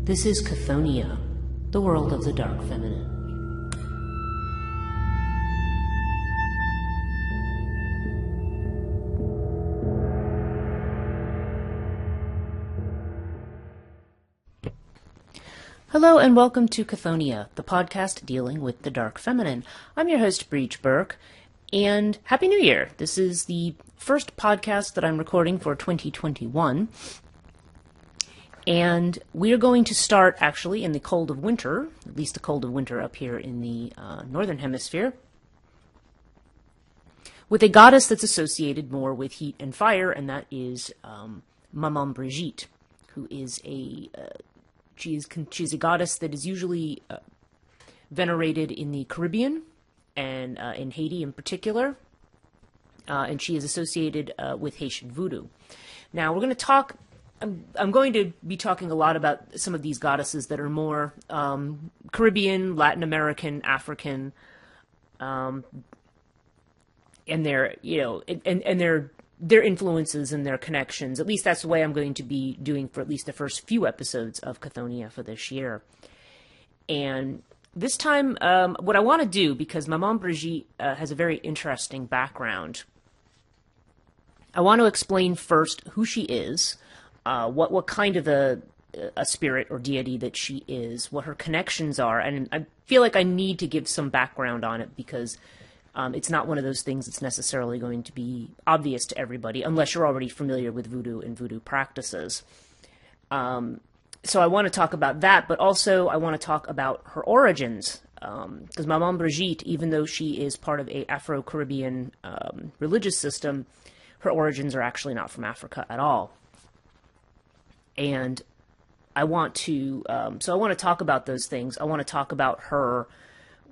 This is Chthonia, the world of the dark feminine. Hello and welcome to Chthonia, the podcast dealing with the dark feminine. I'm your host, Brigid, and Happy New Year! This is the first podcast that I'm recording for 2021. And we're going to start, actually, in the cold of winter, at least the cold of winter up here in the northern hemisphere, with a goddess that's associated more with heat and fire, and that is Maman Brigitte, who is she's a goddess that is usually venerated in the Caribbean and in Haiti in particular, and she is associated with Haitian voodoo. Now, we're going to talk. I'm going to be talking a lot about some of these goddesses that are more Caribbean, Latin American, African, and their their influences and their connections. At least that's the way I'm going to be doing for at least the first few episodes of Chthonia for this year. And this time, what I want to do, because Maman Brigitte has a very interesting background, I want to explain first who she is. What kind of a spirit or deity that she is, what her connections are, and I feel like I need to give some background on it because it's not one of those things that's necessarily going to be obvious to everybody unless you're already familiar with voodoo and voodoo practices. So I want to talk about that, but also I want to talk about her origins, because Maman Brigitte, even though she is part of a Afro-Caribbean religious system, her origins are actually not from Africa at all. And I want to, so I want to talk about those things. I want to talk about her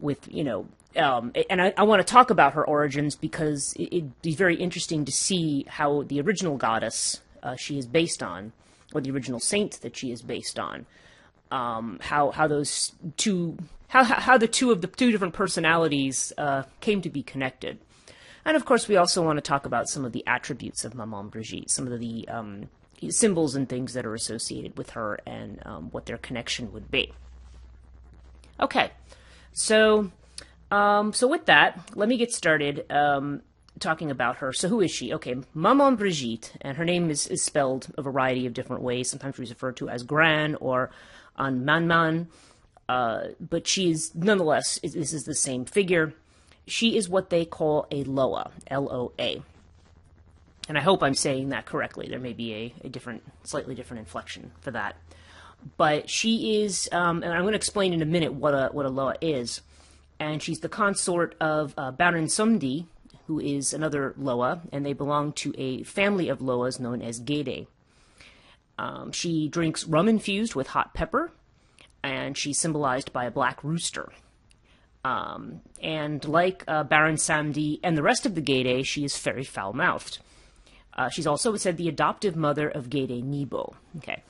with, and I want to talk about her origins because it'd be very interesting to see how the original goddess she is based on, or the original saint that she is based on, how the two different personalities came to be connected. And of course, we also want to talk about some of the attributes of Maman Brigitte, some of the symbols and things that are associated with her and what their connection would be. Okay, so with that, let me get started talking about her. So who is she? Okay, Maman Brigitte, and her name is spelled a variety of different ways. Sometimes she's referred to as Gran or Manman, but she is, nonetheless, this is the same figure. She is what they call a Loa, L-O-A. And I hope I'm saying that correctly. There may be a slightly different inflection for that. But she is, and I'm going to explain in a minute what a Loa is. And she's the consort of Baron Somdi, who is another Loa, and they belong to a family of Loas known as Gede. She drinks rum infused with hot pepper, and she's symbolized by a black rooster. And like Baron Samdi and the rest of the Gede, she is very foul-mouthed. She's also said the adoptive mother of Gede Nebo. Okay,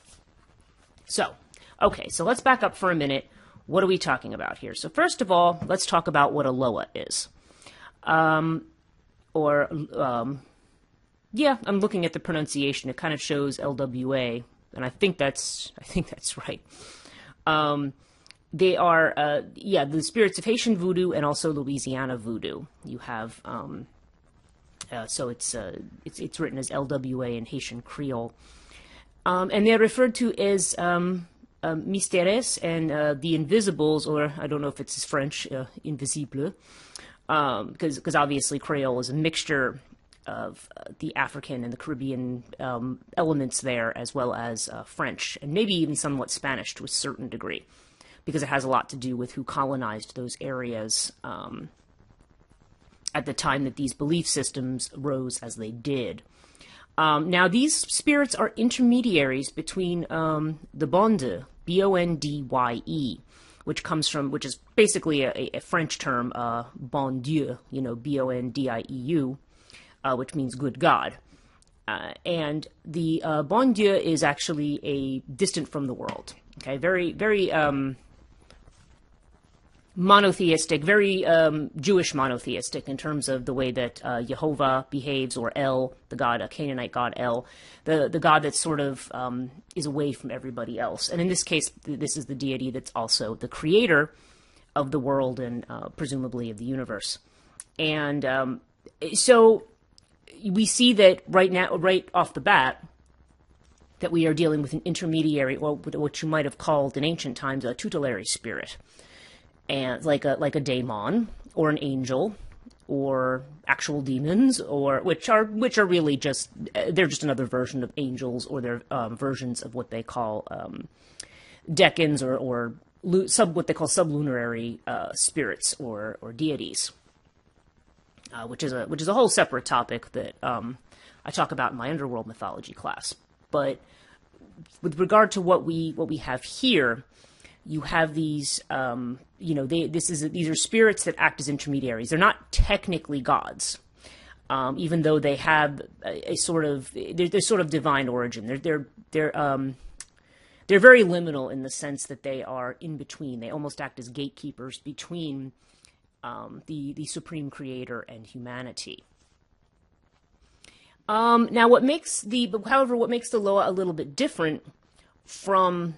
so let's back up for a minute. What are we talking about here? So first of all, let's talk about what a Loa is. I'm looking at the pronunciation. It kind of shows LWA, and I think that's right. They are the spirits of Haitian voodoo and also Louisiana voodoo. You have so it's written as LWA in Haitian Creole, and they're referred to as mystères and the invisibles, or I don't know if it's French, invisible, because obviously Creole is a mixture of the African and the Caribbean elements there, as well as French, and maybe even somewhat Spanish to a certain degree, because it has a lot to do with who colonized those areas at the time that these belief systems rose as they did. Now, these spirits are intermediaries between the bon Dieu, B-O-N-D-Y-E, which is basically a French term, bon Dieu, B-O-N-D-I-E-U, which means good God. And the bon Dieu is actually distant from the world. Okay, very, very monotheistic, very Jewish monotheistic in terms of the way that Jehovah behaves, or El, the god, a Canaanite god El, the god that sort of is away from everybody else. And in this case, this is the deity that's also the creator of the world and presumably of the universe. And so we see that right now, right off the bat, that we are dealing with an intermediary, or what you might have called in ancient times a tutelary spirit, and like a daemon or an angel or actual demons, or which are really just, they're just another version of angels, or they're versions of what they call decans or what they call sublunary spirits or deities, which is a whole separate topic that I talk about in my underworld mythology class. But with regard to what we have here, you have these, these are spirits that act as intermediaries. They're not technically gods, even though they have a sort of, they're sort of divine origin. They're very liminal in the sense that they are in between. They almost act as gatekeepers between the supreme creator and humanity. Now, what makes the Loa a little bit different from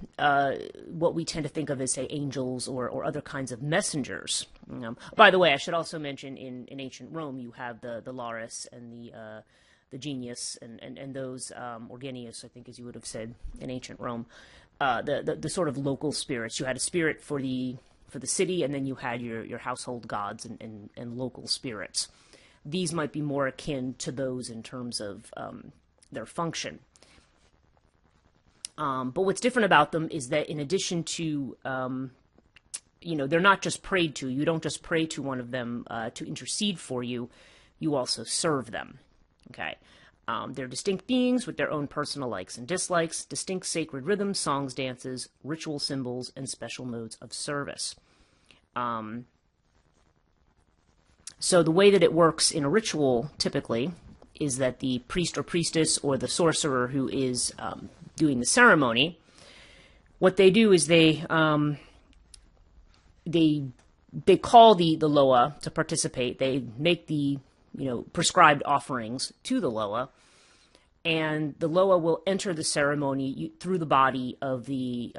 what we tend to think of as, say, angels or other kinds of messengers. By the way, I should also mention in ancient Rome, you have the Lares and the Genius and those Organius, I think, as you would have said in ancient Rome, the sort of local spirits. You had a spirit for the city, and then you had your household gods and local spirits. These might be more akin to those in terms of their function. But what's different about them is that in addition to, they're not just prayed to. You don't just pray to one of them to intercede for you. You also serve them. Okay. They're distinct beings with their own personal likes and dislikes, distinct sacred rhythms, songs, dances, ritual symbols, and special modes of service. So the way that it works in a ritual, typically, is that the priest or priestess or the sorcerer who is doing the ceremony, what they do is they call the Loa to participate. They make the prescribed offerings to the Loa, and the Loa will enter the ceremony through the body of the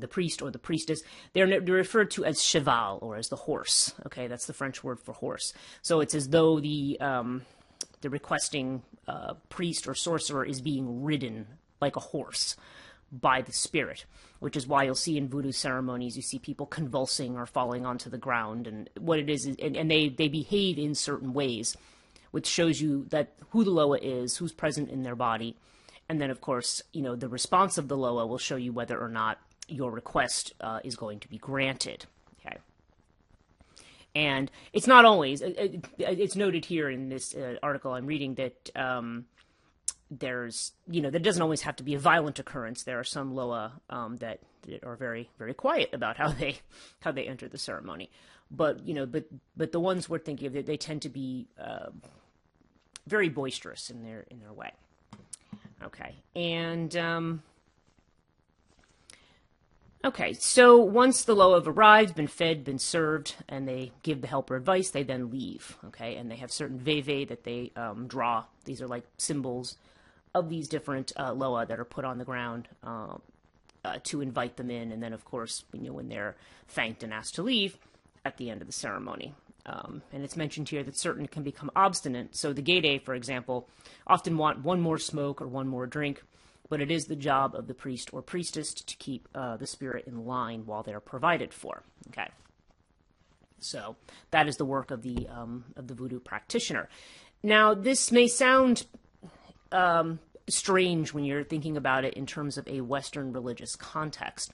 priest or the priestess. They're referred to as cheval, or as the horse. Okay, that's the French word for horse. So it's as though the requesting priest or sorcerer is being ridden like a horse by the spirit, which is why you'll see in voodoo ceremonies, you see people convulsing or falling onto the ground. And what it is and they behave in certain ways, which shows you that who the Loa is, who's present in their body. And then, of course, the response of the Loa will show you whether or not your request is going to be granted. Okay. And it's not always, it's noted here in this article I'm reading that there's, there doesn't always have to be a violent occurrence. There are some Loa that are very, very quiet about how they enter the ceremony. But, but the ones we're thinking of, they tend to be very boisterous in their way. Okay. And, okay, so once the Loa have arrived, been fed, been served, and they give the helper advice, they then leave, okay? And they have certain veve that they draw. These are like symbols of these different Loa that are put on the ground to invite them in. And then, of course, when they're thanked and asked to leave at the end of the ceremony. And it's mentioned here that certain can become obstinate. So the Gede, for example, often want one more smoke or one more drink, but it is the job of the priest or priestess to keep the spirit in line while they're provided for. Okay, so that is the work of the voodoo practitioner. Now, this may sound strange when you're thinking about it in terms of a Western religious context,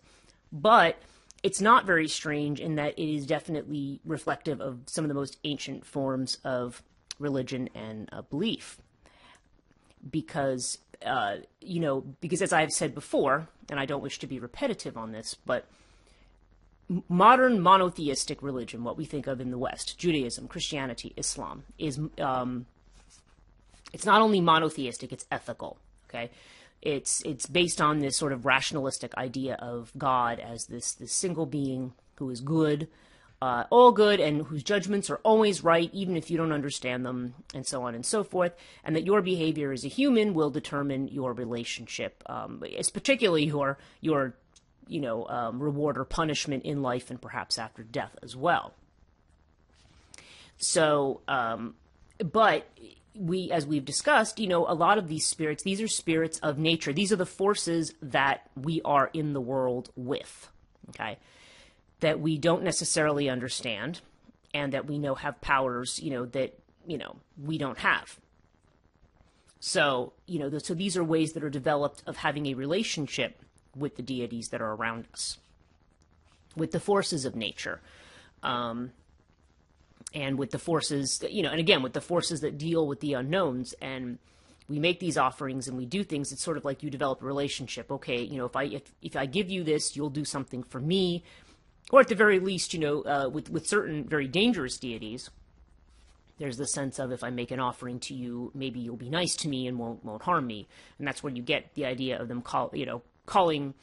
but it's not very strange in that it is definitely reflective of some of the most ancient forms of religion and belief. Because, because as I've said before, and I don't wish to be repetitive on this, but modern monotheistic religion, what we think of in the West, Judaism, Christianity, Islam, is, it's not only monotheistic, it's ethical. Okay, it's based on this sort of rationalistic idea of God as this single being who is good, all good, and whose judgments are always right, even if you don't understand them, and so on and so forth, and that your behavior as a human will determine your relationship, it's particularly your reward or punishment in life and perhaps after death as well. So, but as we've discussed, a lot of these spirits, these are spirits of nature. These are the forces that we are in the world with, okay, that we don't necessarily understand and that we know have powers, that, we don't have. So, so these are ways that are developed of having a relationship with the deities that are around us, with the forces of nature, and with the forces, and again, with the forces that deal with the unknowns. And we make these offerings and we do things. It's sort of like you develop a relationship. Okay, if I give you this, you'll do something for me, or at the very least, with certain very dangerous deities, there's the sense of, if I make an offering to you, maybe you'll be nice to me and won't harm me. And that's where you get the idea of them calling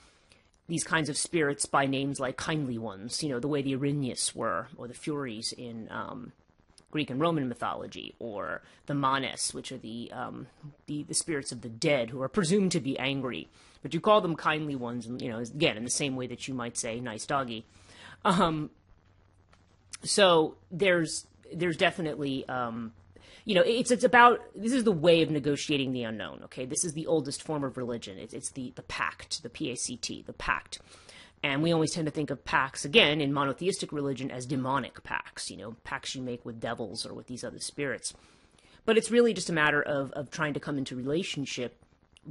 these kinds of spirits by names like kindly ones, the way the Erinyes were, or the Furies in Greek and Roman mythology, or the Manes, which are the spirits of the dead who are presumed to be angry, but you call them kindly ones, and again, in the same way that you might say nice doggy. So there's definitely it's about, this is the way of negotiating the unknown. Okay, this is the oldest form of religion. It's the pact, the PACT, the pact. And we always tend to think of pacts, again, in monotheistic religion as demonic pacts, pacts you make with devils or with these other spirits. But it's really just a matter of trying to come into relationship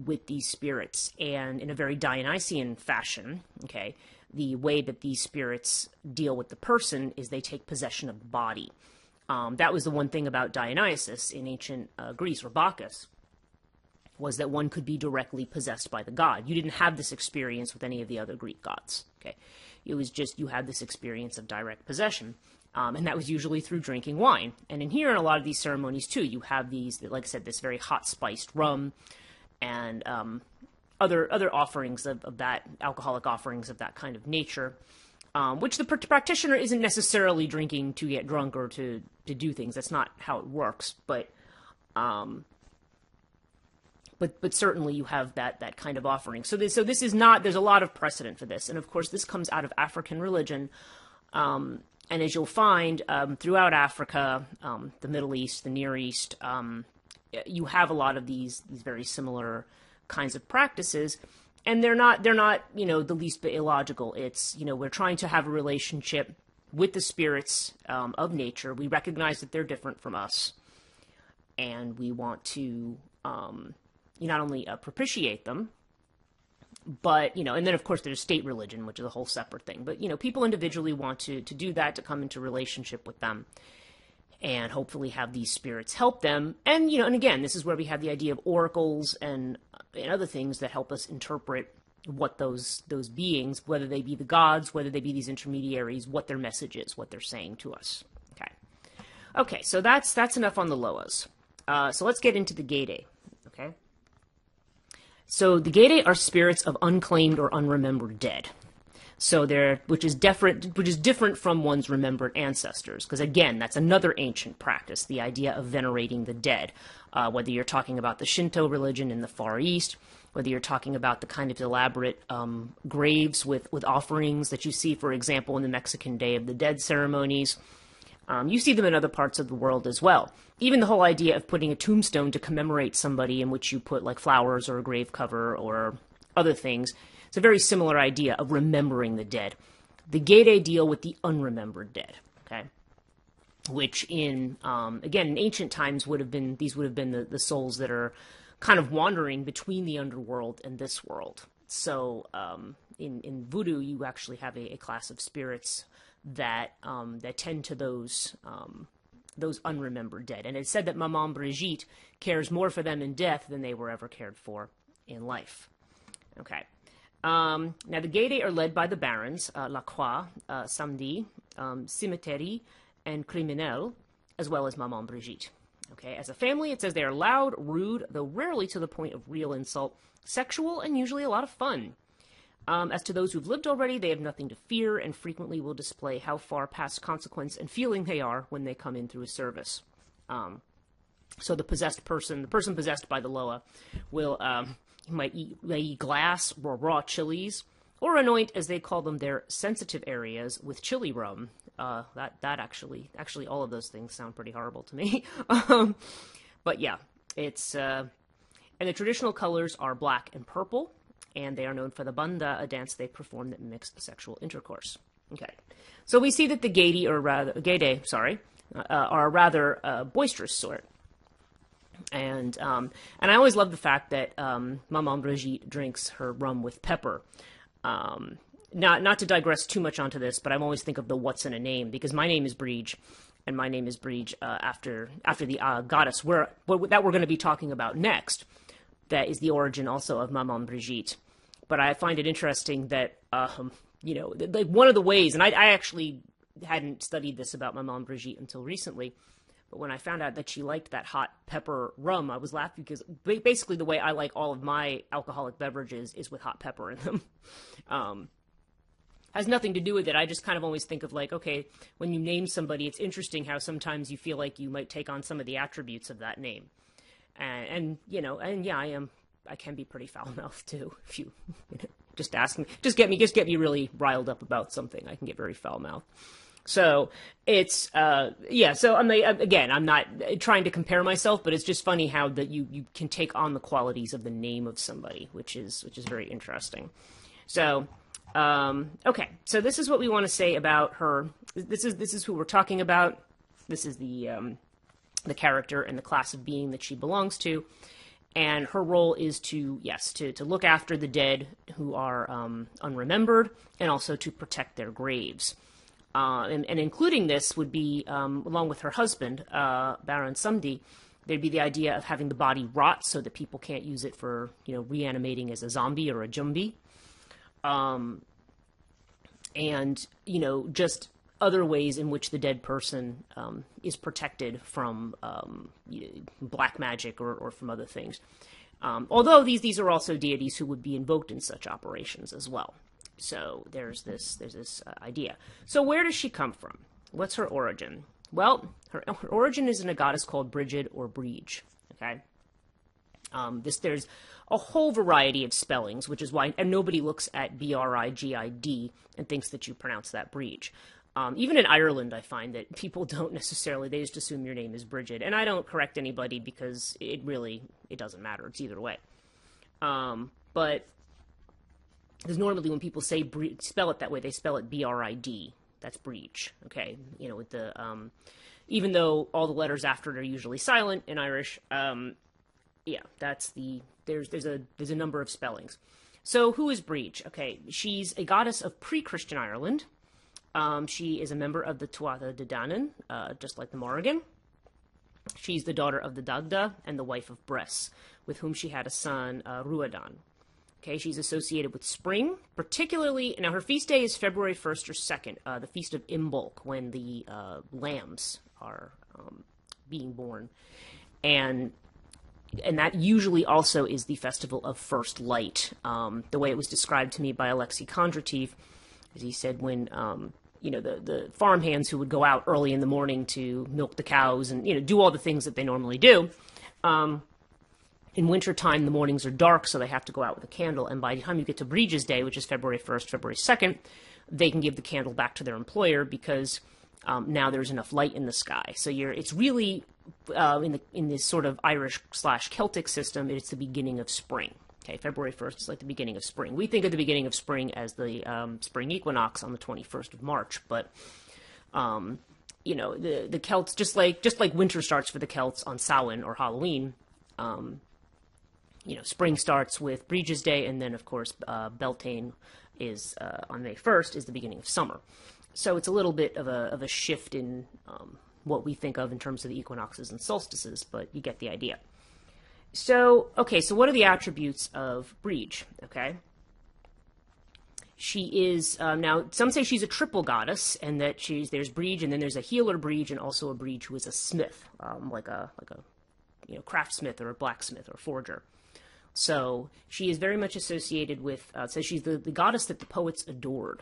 with these spirits. And in a very Dionysian fashion, okay, the way that these spirits deal with the person is they take possession of the body. That was the one thing about Dionysus in ancient Greece, or Bacchus, was that one could be directly possessed by the god. You didn't have this experience with any of the other Greek gods. Okay, it was just you had this experience of direct possession, and that was usually through drinking wine. And in here, in a lot of these ceremonies too, you have these, like I said, this very hot spiced rum, and other offerings of that, alcoholic offerings of that kind of nature, which the practitioner isn't necessarily drinking to get drunk or to do things. That's not how it works, but certainly you have that kind of offering. So this is not, there's a lot of precedent for this. And of course, this comes out of African religion. And as you'll find throughout Africa, the Middle East, the Near East, you have a lot of these very similar kinds of practices. And they're not the least bit illogical. It's, we're trying to have a relationship with the spirits of nature. We recognize that they're different from us. And we want to not only propitiate them, but, and then of course there's state religion, which is a whole separate thing. But, people individually want to do that, to come into relationship with them and hopefully have these spirits help them. And, and again, this is where we have the idea of oracles and other things that help us interpret what those beings, whether they be the gods, whether they be these intermediaries, what their message is, what they're saying to us. Okay, so that's enough on the Loas. So let's get into the Gede. Okay. So the Gede are spirits of unclaimed or unremembered dead. So which is different from one's remembered ancestors, because again, that's another ancient practice, the idea of venerating the dead. Whether you're talking about the Shinto religion in the Far East, whether you're talking about the kind of elaborate graves with offerings that you see, for example, in the Mexican Day of the Dead ceremonies. You see them in other parts of the world as well. Even the whole idea of putting a tombstone to commemorate somebody in which you put like flowers or a grave cover or other things. It's a very similar idea of remembering the dead. The Gede deal with the unremembered dead, okay? Which again, in ancient times would have been the souls that are kind of wandering between the underworld and this world. So in voodoo, you actually have a class of spirits that tend to those unremembered dead. And it's said that Maman Brigitte cares more for them in death than they were ever cared for in life. Okay. Now the Gede are led by the barons, La Croix, Samedi, Cimetière, and Criminel, as well as Maman Brigitte. Okay, as a family, it says they are loud, rude, though rarely to the point of real insult, sexual, and usually a lot of fun. As to those who've lived already, they have nothing to fear and frequently will display how far past consequence and feeling they are when they come in through a service. So the possessed person, the person possessed by the Loa, will might eat glass or raw chilies, or anoint, as they call them, their sensitive areas with chili rum. That actually, all of those things sound pretty horrible to me. But yeah, it's and the traditional colors are black and purple, and they are known for the banda, a dance they perform that mimics sexual intercourse. Okay, so we see that the Gede, are a rather boisterous sort. And I always love the fact that Maman Brigitte drinks her rum with pepper. Not to digress too much onto this, but I always think of the what's in a name, because my name is Brigid, and my name is Brigid after the goddess that we're going to be talking about next. That is the origin also of Maman Brigitte. But I find it interesting that like one of the ways, and I actually hadn't studied this about Maman Brigitte until recently. But when I found out that she liked that hot pepper rum, I was laughing because basically the way I like all of my alcoholic beverages is with hot pepper in them. Has nothing to do with it. I just kind of always think of like, okay, when you name somebody, it's interesting how sometimes you feel like you might take on some of the attributes of that name. And I can be pretty foul-mouthed too. If you just ask me, just get me really riled up about something. I can get very foul-mouthed. So it's, so I'm not trying to compare myself, but it's just funny how that you can take on the qualities of the name of somebody, which is very interesting. So, okay. So this is what we want to say about her. This is who we're talking about. This is the character and the class of being that she belongs to. And her role is to look after the dead who are, unremembered, and also to protect their graves. And including this would be, along with her husband, Baron Sumdi, there'd be the idea of having the body rot so that people can't use it for, reanimating as a zombie or a jumbi. And, just other ways in which the dead person is protected from black magic or from other things. Although these are also deities who would be invoked in such operations as well. So there's this idea. So where does she come from? What's her origin? Well, her origin is in a goddess called Brigid or Brige. Okay. There's a whole variety of spellings, which is why, and nobody looks at Brigid and thinks that you pronounce that Brige. Even in Ireland, I find that people don't necessarily, they just assume your name is Brigid. And I don't correct anybody because it doesn't matter. It's either way. But because normally when people say spell it that way, they spell it Brid. That's breach. Okay, with the even though all the letters after it are usually silent in Irish. That's there's a number of spellings. So who is Brige? Okay, she's a goddess of pre-Christian Ireland. She is a member of the Tuatha De Danann, just like the Morrigan. She's the daughter of the Dagda and the wife of Bress, with whom she had a son, Ruadan. Okay, she's associated with spring, particularly, now her feast day is February 1st or 2nd, the Feast of Imbolc, when the lambs are being born. And that usually also is the festival of first light. The way it was described to me by Alexei Kondrativ, as he said when, the farmhands who would go out early in the morning to milk the cows and, do all the things that they normally do, in wintertime, the mornings are dark, so they have to go out with a candle. And by the time you get to Brige's Day, which is February 1st, February 2nd, they can give the candle back to their employer because now there's enough light in the sky. So it's really, in this sort of Irish/Celtic system, it's the beginning of spring. Okay, February 1st is like the beginning of spring. We think of the beginning of spring as the spring equinox on the 21st of March, but the Celts, just like winter starts for the Celts on Samhain or Halloween, spring starts with Brige's Day, and then, of course, Beltane is on May 1st is the beginning of summer. So it's a little bit of a shift in what we think of in terms of the equinoxes and solstices, but you get the idea. So what are the attributes of Brige? Okay. She is now. Some say she's a triple goddess, and that there's Brigid, and then there's a healer Brigid, and also a Brigid who is a smith, like a craftsmith or a blacksmith or a forger. So she is very much associated with. So she's the goddess that the poets adored.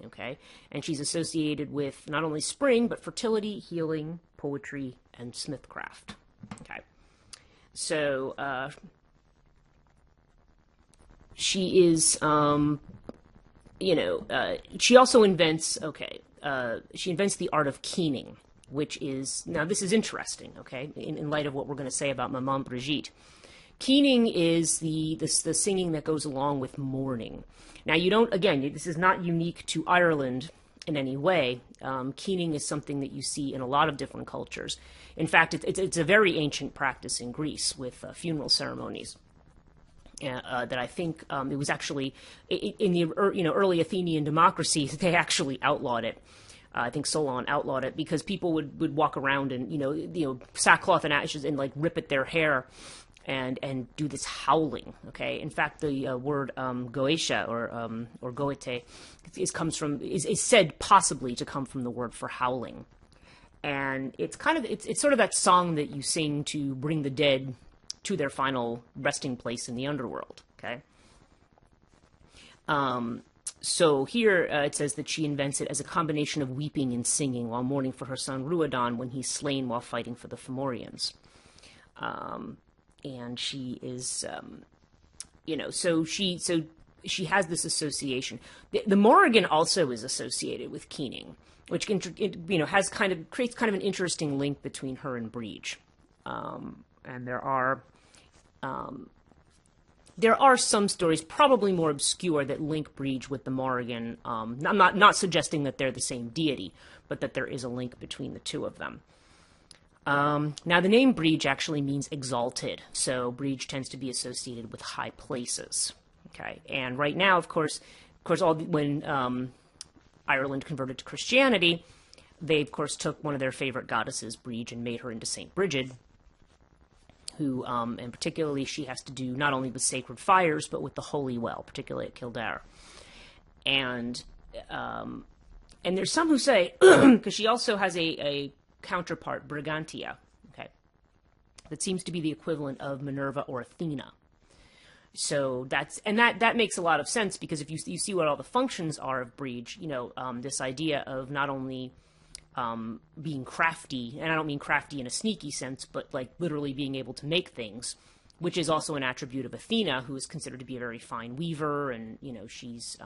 Okay, and she's associated with not only spring but fertility, healing, poetry, and smithcraft. Okay, so she is. She also invents, she invents the art of keening, which is, now this is interesting, okay, in light of what we're going to say about Maman Brigitte. Keening is the singing that goes along with mourning. Now, this is not unique to Ireland in any way. Keening is something that you see in a lot of different cultures. In fact, it's a very ancient practice in Greece with funeral ceremonies. That I think it was actually in the early Athenian democracies, they actually outlawed it. I think Solon outlawed it because people would walk around and sackcloth and ashes and like rip at their hair and do this howling. Okay, in fact, the word goetia or goete is said possibly to come from the word for howling, and it's sort of that song that you sing to bring the dead to their final resting place in the underworld, okay? So here it says that she invents it as a combination of weeping and singing while mourning for her son Ruadan when he's slain while fighting for the Fomorians. And she is, so she has this association. The Morrigan also is associated with keening, which creates kind of an interesting link between her and Brigid. And there are some stories, probably more obscure, that link Brigid with the Morrigan. I'm not suggesting that they're the same deity, but that there is a link between the two of them. Now, the name Brigid actually means exalted, so Brigid tends to be associated with high places. Okay, and right now, of course, when Ireland converted to Christianity, they of course took one of their favorite goddesses, Brigid, and made her into Saint Brigid, who, and particularly she has to do not only with sacred fires, but with the holy well, particularly at Kildare. And there's some who say, because she also has a counterpart, Brigantia, okay, that seems to be the equivalent of Minerva or Athena. So that makes a lot of sense, because if you see what all the functions are of Brigid, this idea of not only being crafty, and I don't mean crafty in a sneaky sense, but like literally being able to make things, which is also an attribute of Athena, who is considered to be a very fine weaver, and she's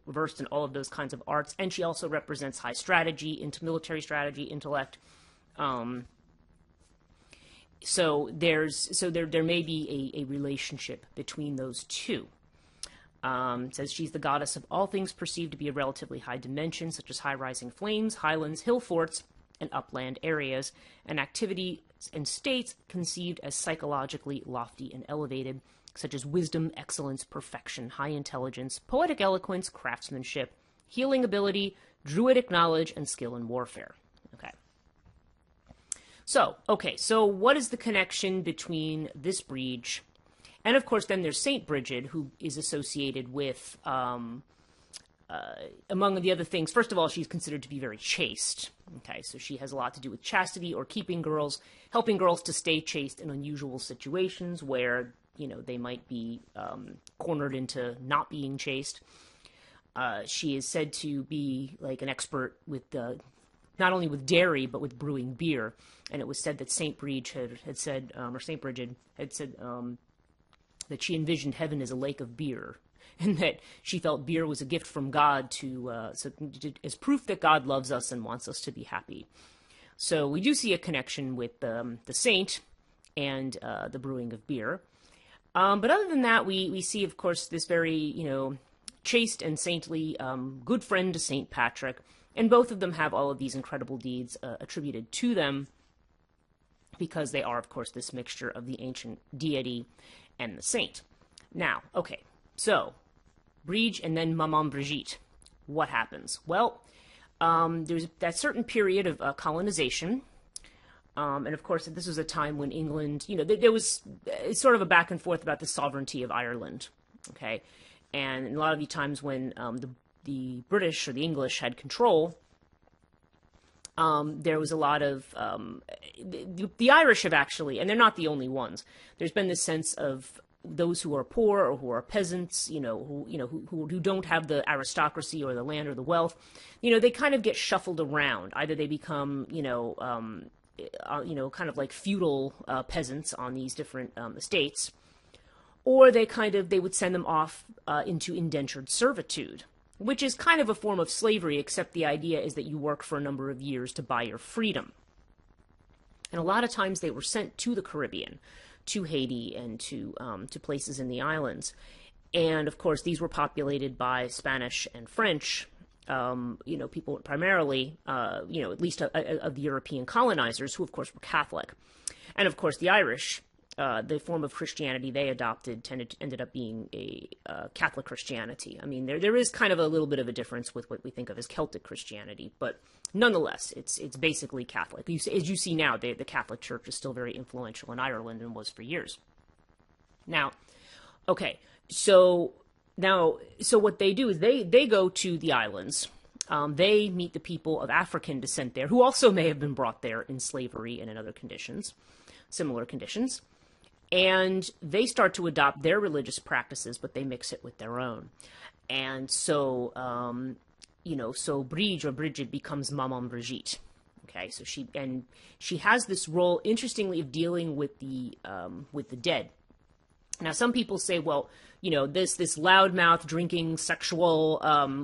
versed in all of those kinds of arts, and she also represents high strategy, into military strategy, intellect. So there may be a relationship between those two. It says she's the goddess of all things perceived to be a relatively high dimension, such as high-rising flames, highlands, hill forts, and upland areas, and activities and states conceived as psychologically lofty and elevated, such as wisdom, excellence, perfection, high intelligence, poetic eloquence, craftsmanship, healing ability, druidic knowledge, and skill in warfare. So what is the connection between this Brigid? And, of course, then there's Saint Brigid, who is associated with, among the other things, first of all, she's considered to be very chaste. Okay, so she has a lot to do with chastity or helping girls to stay chaste in unusual situations where, they might be cornered into not being chaste. She is said to be, like, an expert with not only with dairy, but with brewing beer. And it was said that Saint Brigid had said that she envisioned heaven as a lake of beer, and that she felt beer was a gift from God as proof that God loves us and wants us to be happy. So we do see a connection with the saint and the brewing of beer. But other than that, we see, of course, this very, chaste and saintly good friend to Saint Patrick, and both of them have all of these incredible deeds attributed to them, because they are, of course, this mixture of the ancient deity and the saint. Now, okay, so Brigid and then Maman Brigitte. What happens? Well, there's that certain period of colonization, and of course, this was a time when England, there was sort of a back and forth about the sovereignty of Ireland, okay? And a lot of the times when the British or the English had control, there was a lot of the Irish have actually, and they're not the only ones. There's been this sense of those who are poor or who are peasants, who don't have the aristocracy or the land or the wealth, they kind of get shuffled around. Either they become, kind of like feudal peasants on these different estates, or they would send them off into indentured servitude, which is kind of a form of slavery, except the idea is that you work for a number of years to buy your freedom. And a lot of times they were sent to the Caribbean, to Haiti, and to places in the islands. And of course, these were populated by Spanish and French, people primarily, at least of the European colonizers, who of course were Catholic. And of course, the Irish, the form of Christianity they adopted ended up being a Catholic Christianity. I mean, there is kind of a little bit of a difference with what we think of as Celtic Christianity, but nonetheless, it's basically Catholic. As you see now, the Catholic Church is still very influential in Ireland and was for years. Now, okay, so what they do is they go to the islands. They meet the people of African descent there, who also may have been brought there in slavery and in other conditions, similar conditions. And they start to adopt their religious practices, but they mix it with their own. And so, so Brigid or Brigid becomes Maman Brigitte. Okay, so she has this role, interestingly, of dealing with the dead. Now, some people say, well, this loudmouth, drinking, sexual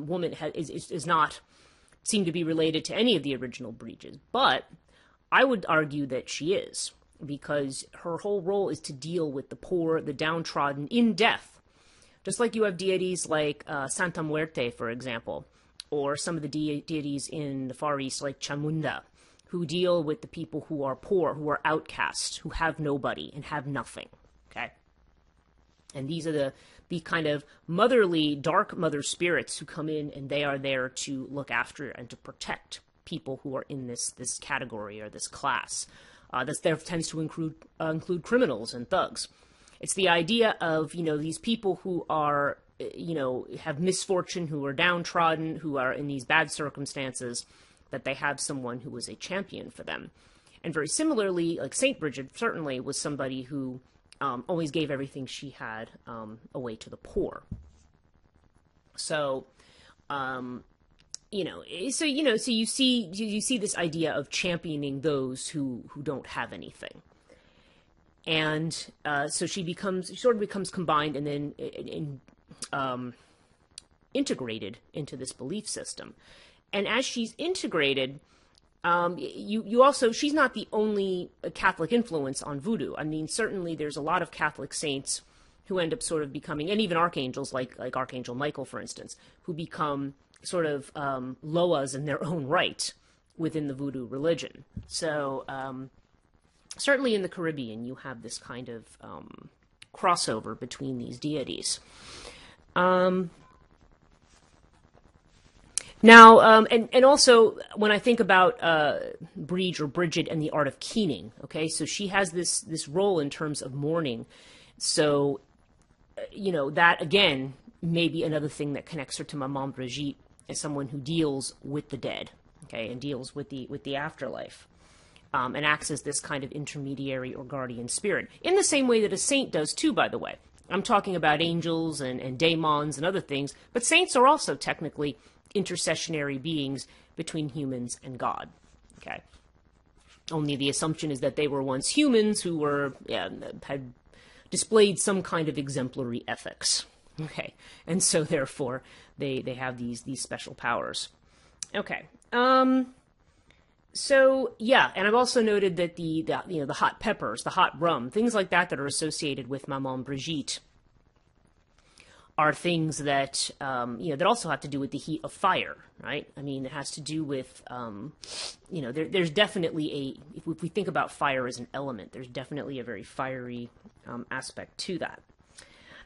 woman is not seem to be related to any of the original Brigids, but I would argue that she is, because her whole role is to deal with the poor, the downtrodden in death. Just like you have deities like Santa Muerte, for example, or some of the deities in the Far East like Chamunda, who deal with the people who are poor, who are outcast, who have nobody and have nothing, okay? And these are the kind of motherly, dark mother spirits who come in, and they are there to look after and to protect people who are in this category or this class. That there tends to include criminals and thugs. It's the idea of, these people who are, have misfortune, who are downtrodden, who are in these bad circumstances, that they have someone who is a champion for them. And very similarly, like Saint Brigid certainly was somebody who always gave everything she had away to the poor. So, so you see this idea of championing those who don't have anything, and so she sort of becomes combined and then integrated into this belief system. And as she's integrated, you also, she's not the only Catholic influence on voodoo. I mean, certainly there's a lot of Catholic saints who end up sort of becoming, and even archangels like Archangel Michael, for instance, who become sort of loas in their own right within the voodoo religion. So certainly in the Caribbean, you have this kind of crossover between these deities. Now, and also when I think about Brigid or Brigid and the art of keening, okay, so she has this role in terms of mourning. So, that again may be another thing that connects her to Maman Brigitte as someone who deals with the dead, okay, and deals with the afterlife, and acts as this kind of intermediary or guardian spirit, in the same way that a saint does too, by the way. I'm talking about angels and daemons and other things, but saints are also technically intercessionary beings between humans and God, okay? Only the assumption is that they were once humans who had displayed some kind of exemplary ethics, okay? And so therefore they have these special powers. Okay. So yeah, and I've also noted that the hot peppers, the hot rum, things like that are associated with Maman Brigitte are things that that also have to do with the heat of fire, right? I mean, it has to do with there's definitely if we think about fire as an element, there's definitely a very fiery aspect to that.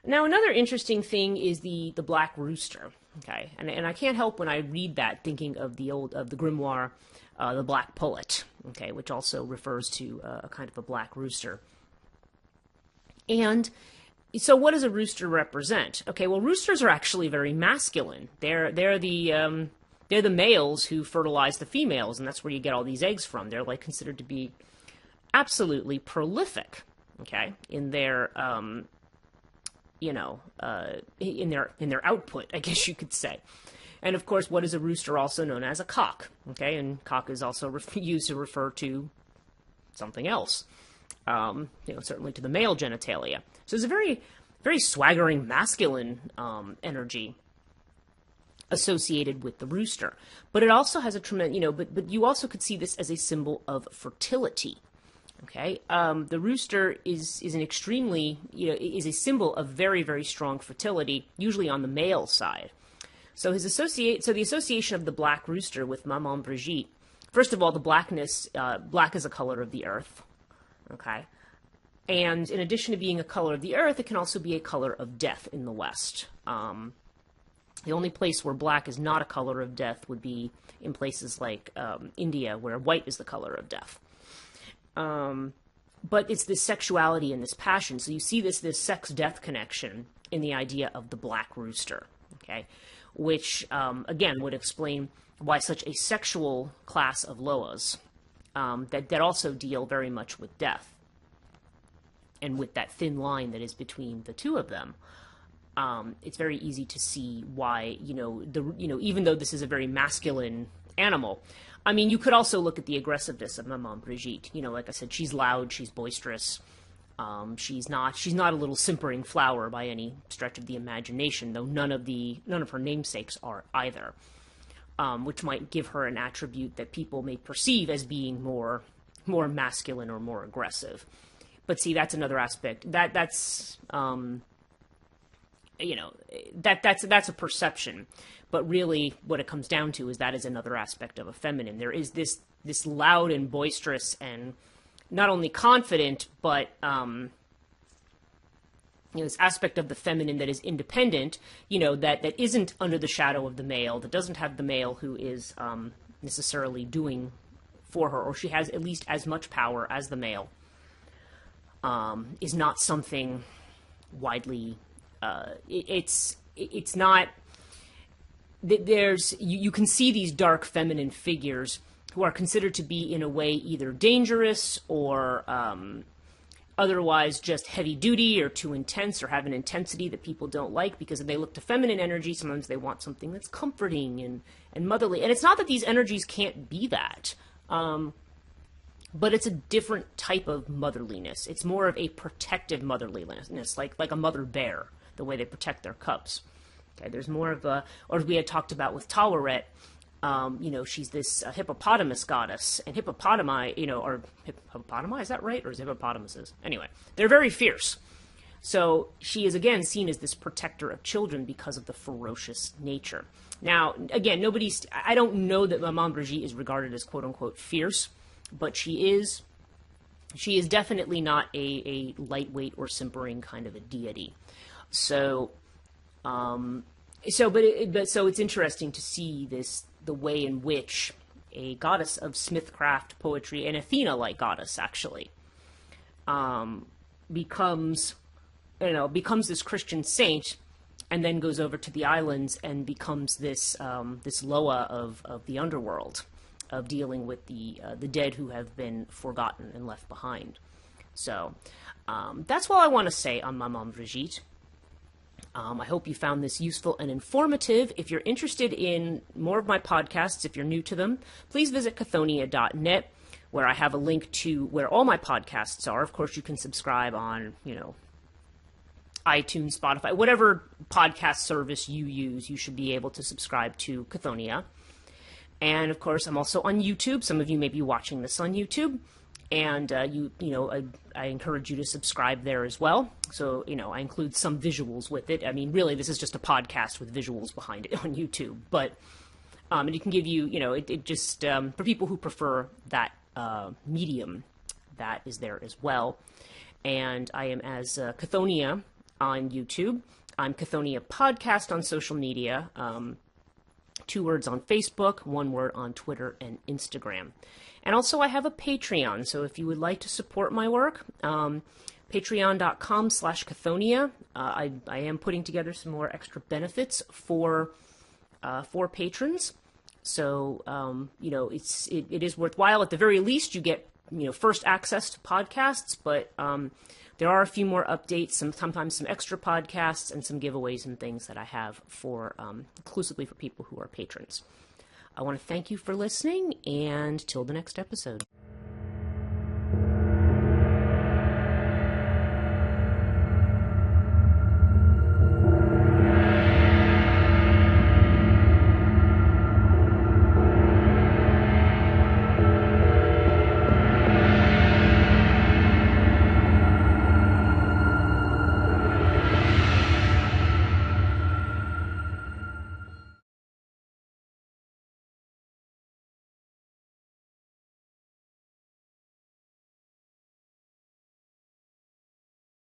Now, another interesting thing is the Black Rooster, okay, and I can't help when I read that thinking of the grimoire, the Black Pullet, okay, which also refers to a kind of a black rooster. And So what does a rooster represent? Okay, well, roosters are actually very masculine. They're the males who fertilize the females, and that's where you get all these eggs from. They're like considered to be absolutely prolific, okay, in their in their output, I guess you could say. And of course, what is a rooster also known as? A cock, okay, and cock is also used to refer to something else. Certainly to the male genitalia. So it's a very, very swaggering masculine energy associated with the rooster. But it also has a tremendous, but you also could see this as a symbol of fertility. Okay, the rooster is an extremely, is a symbol of very, very strong fertility, usually on the male side. So the association of the black rooster with Maman Brigitte. First of all, the blackness, black is a color of the earth. Okay, and in addition to being a color of the earth, it can also be a color of death in the West. The only place where black is not a color of death would be in places like India, where white is the color of death. But it's this sexuality and this passion. So you see this sex-death connection in the idea of the black rooster, okay, which, again, would explain why such a sexual class of loas that also deal very much with death and with that thin line that is between the two of them. It's very easy to see why, even though this is a very masculine animal, I mean, you could also look at the aggressiveness of Maman Brigitte. Like I said, she's loud, she's boisterous. She's not a little simpering flower by any stretch of the imagination, though none of her namesakes are either. Which might give her an attribute that people may perceive as being more masculine or more aggressive. But see, that's another aspect. That's a perception. But really, what it comes down to is that is another aspect of a feminine. There is this loud and boisterous and not only confident, but this aspect of the feminine that is independent, that isn't under the shadow of the male, that doesn't have the male who is necessarily doing for her, or she has at least as much power as the male, is not something widely. It's not. You can see these dark feminine figures who are considered to be in a way either dangerous or otherwise just heavy duty or too intense or have an intensity that people don't like, because if they look to feminine energy, sometimes they want something that's comforting and motherly. And it's not that these energies can't be that, but it's a different type of motherliness. It's more of a protective motherliness, like a mother bear, the way they protect their cubs. Okay, there's more of a, or as we had talked about with Taweret, she's this hippopotamus goddess, and hippopotami, or hippopotami, is that right? Or is it hippopotamuses? Anyway, they're very fierce. So she is, again, seen as this protector of children because of the ferocious nature. Now, again, I don't know that Maman Brigitte is regarded as quote-unquote fierce, but she is definitely not a lightweight or simpering kind of a deity. So, so it's interesting to see the way in which a goddess of smithcraft, poetry, an Athena-like goddess actually, becomes this Christian saint, and then goes over to the islands and becomes this Loa of the underworld, of dealing with the dead who have been forgotten and left behind. So that's all I want to say on Maman Brigitte. I hope you found this useful and informative. If you're interested in more of my podcasts, if you're new to them, please visit Chthonia.net, where I have a link to where all my podcasts are. Of course, you can subscribe on, iTunes, Spotify, whatever podcast service you use, you should be able to subscribe to Chthonia. And of course, I'm also on YouTube. Some of you may be watching this on YouTube. And I encourage you to subscribe there as well. So, I include some visuals with it. I mean, really, this is just a podcast with visuals behind it on YouTube. But it can give you, it just, for people who prefer that medium, that is there as well. And I am as Chthonia on YouTube. I'm Chthonia Podcast on social media. 2 words on Facebook, 1 word on Twitter and Instagram. And also I have a Patreon, so if you would like to support my work, Patreon.com/Chthonia. I am putting together some more extra benefits for patrons. So, it is worthwhile. At the very least, you get, first access to podcasts, but there are a few more updates, sometimes some extra podcasts, and some giveaways and things that I have for exclusively for people who are patrons. I want to thank you for listening, and till the next episode.